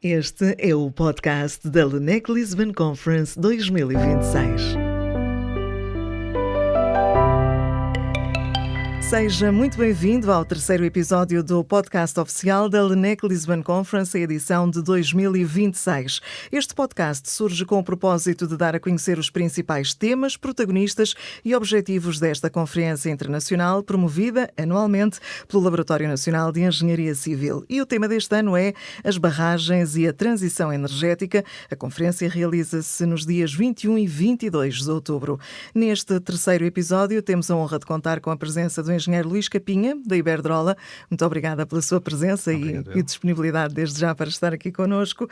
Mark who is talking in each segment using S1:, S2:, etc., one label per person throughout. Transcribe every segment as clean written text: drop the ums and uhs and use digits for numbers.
S1: Este é o podcast da LENEC Lisbon Conference 2026. Seja muito bem-vindo ao terceiro episódio do podcast oficial da LENEC Lisbon Conference, a edição de 2026. Este podcast surge com o propósito de dar a conhecer os principais temas, protagonistas e objetivos desta conferência internacional promovida anualmente pelo Laboratório Nacional de Engenharia Civil. E o tema deste ano é as barragens e a transição energética. A conferência realiza-se nos dias 21 e 22 de outubro. Neste terceiro episódio, temos a honra de contar com a presença do engenheiro Luís Capinha, da Iberdrola. Muito obrigada pela sua presença e disponibilidade desde já para estar aqui connosco.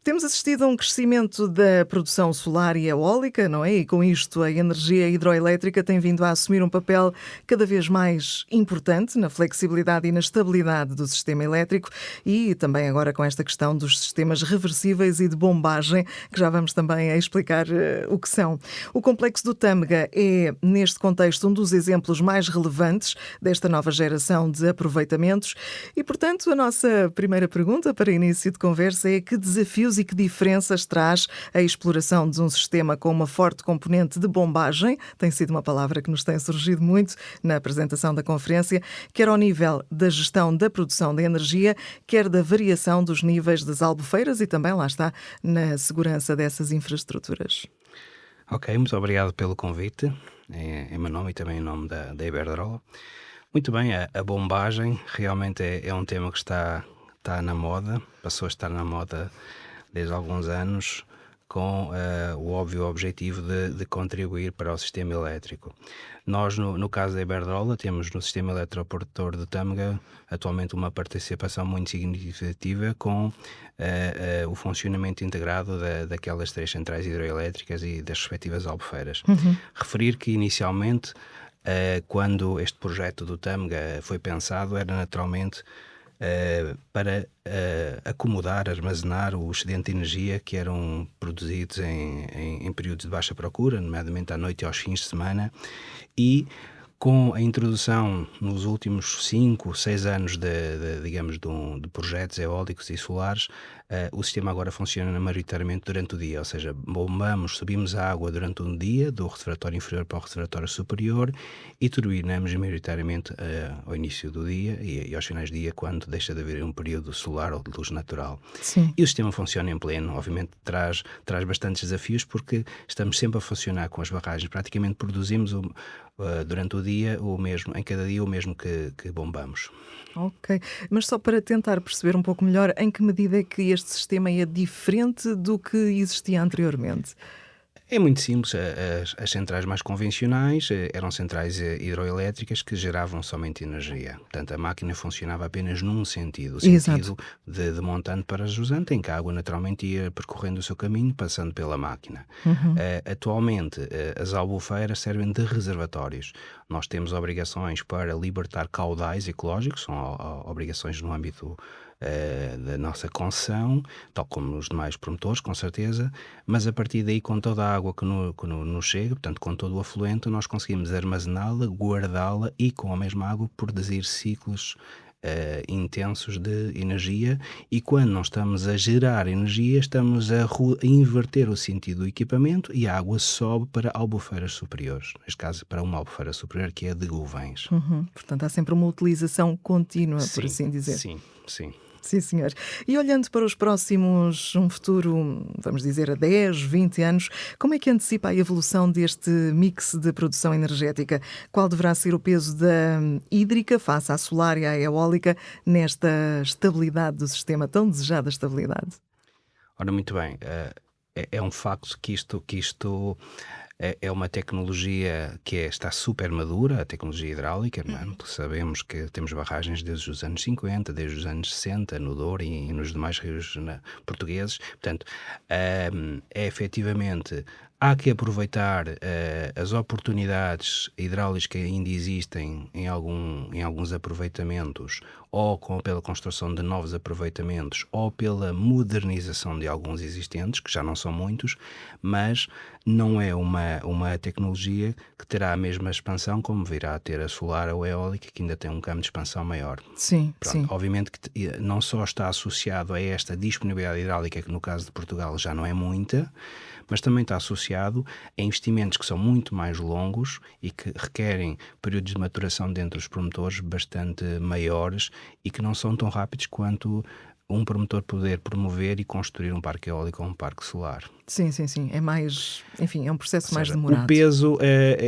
S1: Temos assistido a um crescimento da produção solar e eólica, não é? E com isto a energia hidroelétrica tem vindo a assumir um papel cada vez mais importante na flexibilidade e na estabilidade do sistema elétrico e também agora com esta questão dos sistemas reversíveis e de bombagem, que já vamos também a explicar o que são. O complexo do Tâmega é, neste contexto, um dos exemplos mais relevantes desta nova geração de aproveitamentos e, portanto, a nossa primeira pergunta para início de conversa é: que desafios e que diferenças traz a exploração de um sistema com uma forte componente de bombagem? Tem sido uma palavra que nos tem surgido muito na apresentação da conferência, quer ao nível da gestão da produção de energia, quer da variação dos níveis das albufeiras e também, lá está, na segurança dessas infraestruturas.
S2: Ok, muito obrigado pelo convite, em meu nome e também em nome da Iberdrola. Muito bem, a bombagem realmente é um tema que está na moda, passou a estar na moda desde alguns anos, com o óbvio objetivo de contribuir para o sistema elétrico. Nós, no caso da Iberdrola, temos no sistema eletroprodutor do Tâmega atualmente uma participação muito significativa com o funcionamento integrado daquelas 3 centrais hidroelétricas e das respectivas albufeiras. Referir que inicialmente, quando este projeto do Tâmega foi pensado, era naturalmente para acomodar, armazenar o excedente de energia que eram produzidos em períodos de baixa procura, nomeadamente à noite e aos fins de semana, e com a introdução nos últimos 5, 6 anos de projetos eólicos e solares, o sistema agora funciona maioritariamente durante o dia, ou seja, subimos a água durante um dia, do reservatório inferior para o reservatório superior e turbinamos maioritariamente ao início do dia e aos finais do dia, quando deixa de haver um período solar ou de luz natural.
S1: Sim.
S2: E o sistema funciona em pleno, obviamente traz bastantes desafios, porque estamos sempre a funcionar com as barragens, praticamente produzimos durante o dia em cada dia o mesmo que bombamos.
S1: Ok, mas só para tentar perceber um pouco melhor, em que medida é que este sistema é diferente do que existia anteriormente?
S2: É muito simples. As centrais mais convencionais eram centrais hidroelétricas que geravam somente energia. Portanto, a máquina funcionava apenas num sentido, o sentido de montante para jusante, em que a água naturalmente ia percorrendo o seu caminho, passando pela máquina. Atualmente, as albufeiras servem de reservatórios. Nós temos obrigações para libertar caudais ecológicos, são obrigações no âmbito da nossa concessão, tal como os demais promotores, com certeza, mas a partir daí, com toda a água que nos chega, portanto com todo o afluente, nós conseguimos armazená-la, guardá-la e com a mesma água produzir ciclos intensos de energia, e quando não estamos a gerar energia, estamos a inverter o sentido do equipamento e a água sobe para albufeiras superiores, neste caso para uma albufeira superior, que é de Gouvães.
S1: Portanto, há sempre uma utilização contínua, por assim dizer.
S2: Sim.
S1: Sim, senhor. E olhando para os próximos, um futuro, vamos dizer, a 10, 20 anos, como é que antecipa a evolução deste mix de produção energética? Qual deverá ser o peso da hídrica face à solar e à eólica nesta estabilidade do sistema, tão desejada estabilidade?
S2: Ora, muito bem. É um facto que isto é uma tecnologia que está super madura, a tecnologia hidráulica, não é? Sabemos que temos barragens desde os anos 50, desde os anos 60, no Douro e nos demais rios portugueses. Portanto, é efetivamente Há que aproveitar as oportunidades hidráulicas que ainda existem em alguns aproveitamentos, ou pela construção de novos aproveitamentos, ou pela modernização de alguns existentes, que já não são muitos, mas não é uma tecnologia que terá a mesma expansão como virá a ter a solar ou a eólica, que ainda tem um campo de expansão maior.
S1: Sim,
S2: Pronto,
S1: sim.
S2: obviamente que não só está associado a esta disponibilidade hidráulica, que no caso de Portugal já não é muita, mas também está associado a investimentos que são muito mais longos e que requerem períodos de maturação dentro dos promotores bastante maiores e que não são tão rápidos quanto um promotor poder promover e construir um parque eólico ou um parque solar.
S1: Sim, sim, sim. É mais, enfim, é um processo mais
S2: Seja,
S1: demorado.
S2: o peso,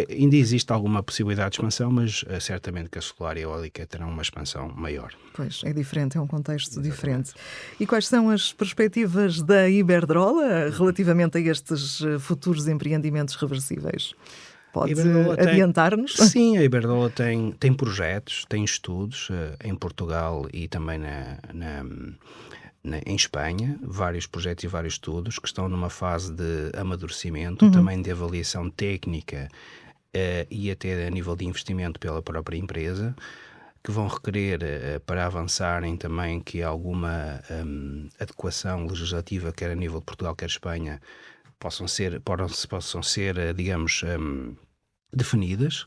S2: ainda existe alguma possibilidade de expansão, mas certamente que a solar e a eólica terão uma expansão maior.
S1: Pois, é diferente, é um contexto diferente. E quais são as perspectivas da Iberdrola relativamente a estes futuros empreendimentos reversíveis? Pode adiantar-nos?
S2: Sim, a Iberdrola tem projetos, tem estudos em Portugal e também em Espanha, vários projetos e vários estudos que estão numa fase de amadurecimento, também de avaliação técnica e até a nível de investimento pela própria empresa, que vão requerer, para avançarem também, que alguma adequação legislativa, quer a nível de Portugal, quer Espanha, possam ser, digamos, definidas.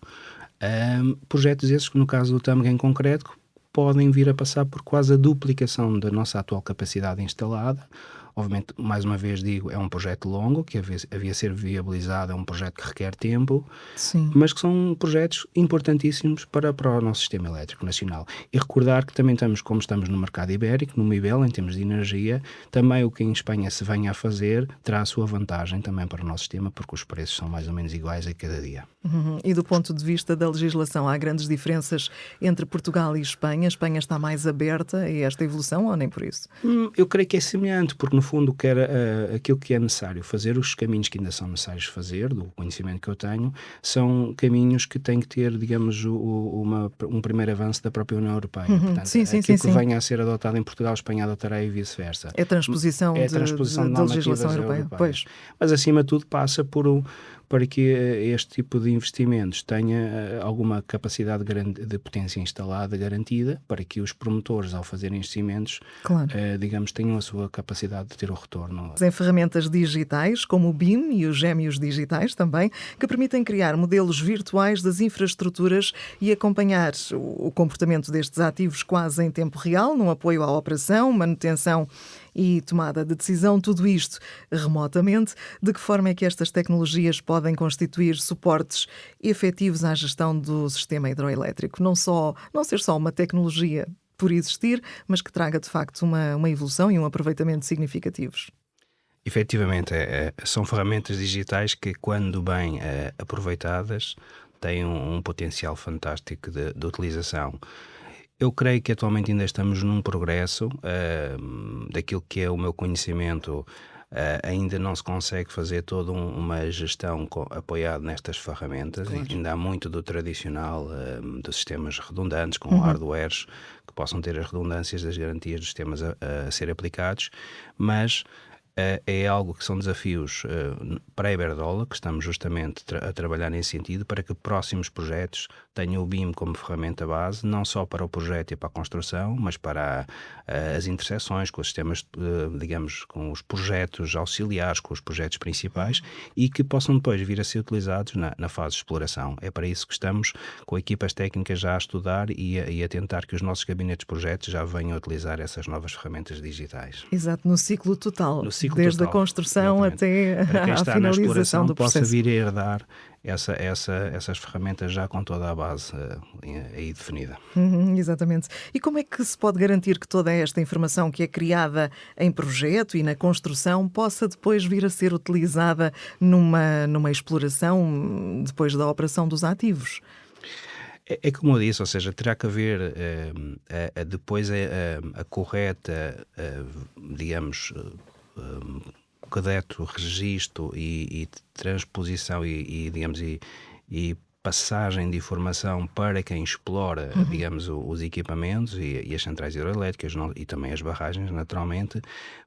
S2: Projetos esses que, no caso do Tâmega em concreto, podem vir a passar por quase a duplicação da nossa atual capacidade instalada. Obviamente, mais uma vez digo, é um projeto longo, que havia ser viabilizado, é um projeto que requer tempo,
S1: Sim.
S2: mas que são projetos importantíssimos para o nosso sistema elétrico nacional. E recordar que também como estamos no mercado ibérico, no MIBEL, em termos de energia, também o que em Espanha se venha a fazer terá a sua vantagem também para o nosso sistema, porque os preços são mais ou menos iguais a cada dia.
S1: E do ponto de vista da legislação, há grandes diferenças entre Portugal e Espanha? A Espanha está mais aberta a esta evolução ou nem por isso?
S2: Eu creio que é semelhante, porque no fundo aquilo que é necessário fazer, os caminhos que ainda são necessários fazer, do conhecimento que eu tenho, são caminhos que têm que ter, digamos, um primeiro avanço da própria União Europeia. Portanto, aquilo que venha a ser adotado em Portugal, a Espanha adotará e vice-versa.
S1: É a transposição, da legislação europeia. Pois.
S2: Mas, acima de tudo, passa para que este tipo de investimentos tenha alguma capacidade de potência instalada garantida, para que os promotores, ao fazerem investimentos,
S1: claro,
S2: digamos, tenham a sua capacidade de ter o retorno.
S1: Em ferramentas digitais, como o BIM e os gêmeos digitais também, que permitem criar modelos virtuais das infraestruturas e acompanhar o comportamento destes ativos quase em tempo real, num apoio à operação, manutenção e tomada de decisão, tudo isto remotamente. De que forma é que estas tecnologias podem constituir suportes efetivos à gestão do sistema hidroelétrico? Não ser só uma tecnologia por existir, mas que traga de facto uma evolução e um aproveitamento significativos.
S2: Efetivamente, são ferramentas digitais que, quando bem aproveitadas, têm um potencial fantástico de utilização. Eu creio que atualmente ainda estamos num progresso daquilo que é o meu conhecimento. Ainda não se consegue fazer toda uma gestão apoiada nestas ferramentas. Claro. E ainda há muito do tradicional de sistemas redundantes, com hardwares que possam ter as redundâncias das garantias dos sistemas a ser aplicados, mas é algo que são desafios para a Iberdrola, que estamos justamente a trabalhar nesse sentido, para que próximos projetos tenham o BIM como ferramenta base, não só para o projeto e para a construção, mas para as interseções com os sistemas, digamos, com os projetos auxiliares, com os projetos principais, e que possam depois vir a ser utilizados na fase de exploração. É para isso que estamos com equipas técnicas já a estudar e a tentar que os nossos gabinetes de projetos já venham a utilizar essas novas ferramentas digitais.
S1: Exato, no ciclo total. Desde total, a construção até a finalização do processo.
S2: Possa vir a herdar essas ferramentas já com toda a base aí definida.
S1: Exatamente. E como é que se pode garantir que toda esta informação que é criada em projeto e na construção possa depois vir a ser utilizada numa exploração depois da operação dos ativos?
S2: É como eu disse, ou seja, terá que haver depois a correta, digamos, correto registro e transposição e digamos, e passagem de informação para quem explora, digamos, os equipamentos e as centrais hidroelétricas e também as barragens, naturalmente,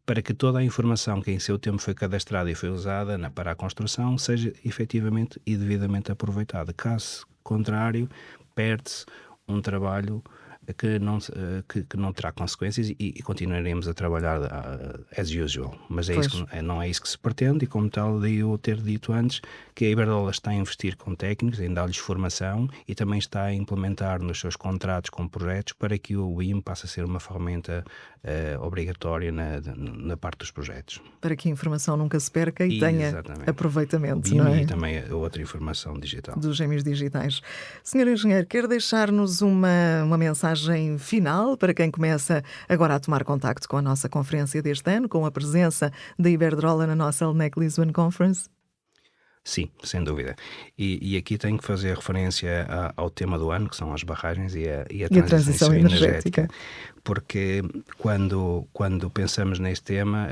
S2: para que toda a informação que em seu tempo foi cadastrada e foi usada para a construção seja efetivamente e devidamente aproveitada. Caso contrário, perde-se um trabalho que não terá consequências e continuaremos a trabalhar as usual. Mas não é isso que se pretende, e como tal, daí eu ter dito antes que a Iberdrola está a investir com técnicos, em dar-lhes formação e também está a implementar nos seus contratos com projetos para que o BIM passe a ser uma ferramenta obrigatória na parte dos projetos.
S1: Para que a informação nunca se perca e tenha aproveitamento,
S2: BIM,
S1: não é?
S2: E também a outra informação digital.
S1: Dos gêmeos digitais. Senhor Engenheiro, quer deixar-nos uma mensagem final para quem começa agora a tomar contacto com a nossa conferência deste ano, com a presença da Iberdrola na nossa LNEC Lisbon Conference?
S2: Sim, sem dúvida. E aqui tenho que fazer referência ao tema do ano, que são as barragens e a transição energética. Porque quando pensamos neste tema,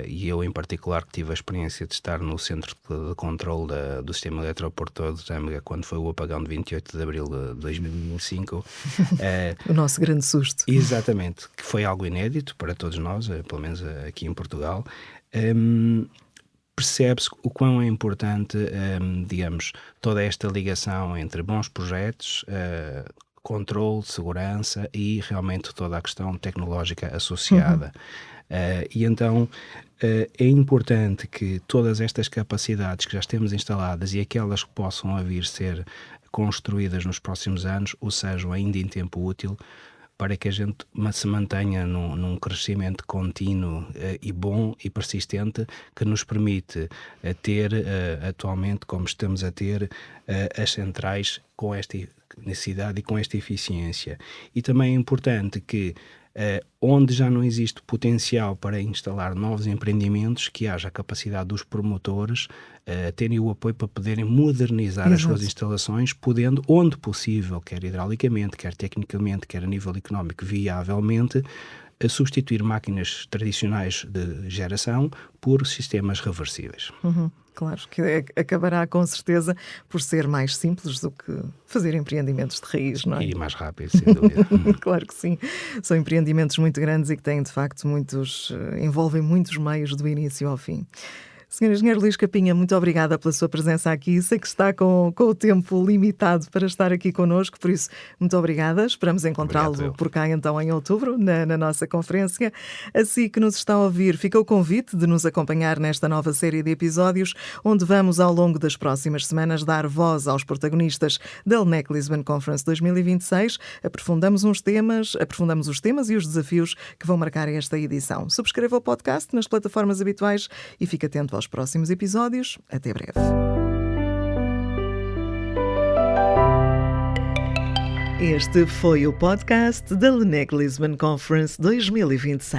S2: e eu em particular que tive a experiência de estar no centro de controle do sistema eletroportor de Tâmega, quando foi o apagão de 28 de abril de 2005.
S1: O nosso grande susto.
S2: Exatamente, que foi algo inédito para todos nós, pelo menos aqui em Portugal. Percebe-se o quão é importante, digamos, toda esta ligação entre bons projetos, controle, segurança e realmente toda a questão tecnológica associada. E então é importante que todas estas capacidades que já temos instaladas e aquelas que possam vir ser construídas nos próximos anos, ou sejam ainda em tempo útil, para que a gente se mantenha num crescimento contínuo e bom e persistente, que nos permite ter atualmente, como estamos a ter, as centrais com esta necessidade e com esta eficiência. E também é importante que onde já não existe potencial para instalar novos empreendimentos, que haja a capacidade dos promotores terem o apoio para poderem modernizar as suas instalações, podendo, onde possível, quer hidraulicamente, quer tecnicamente, quer a nível económico, viavelmente, substituir máquinas tradicionais de geração por sistemas reversíveis.
S1: Claro, que acabará com certeza por ser mais simples do que fazer empreendimentos de raiz, não é?
S2: E mais rápido, sem dúvida.
S1: Claro que sim. São empreendimentos muito grandes e que têm, de facto, envolvem muitos meios do início ao fim. Sr. Engenheiro Luís Capinha, muito obrigada pela sua presença aqui. Sei que está com o tempo limitado para estar aqui connosco, por isso, muito obrigada. Esperamos encontrá-lo por cá, então, em outubro, na nossa conferência. Assim que nos está a ouvir, fica o convite de nos acompanhar nesta nova série de episódios, onde vamos, ao longo das próximas semanas, dar voz aos protagonistas da LNEC Lisbon Conference 2026. Aprofundamos os temas e os desafios que vão marcar esta edição. Subscreva o podcast nas plataformas habituais e fique atento aos próximos episódios. Até breve. Este foi o podcast da LNEC Lisbon Conference 2026.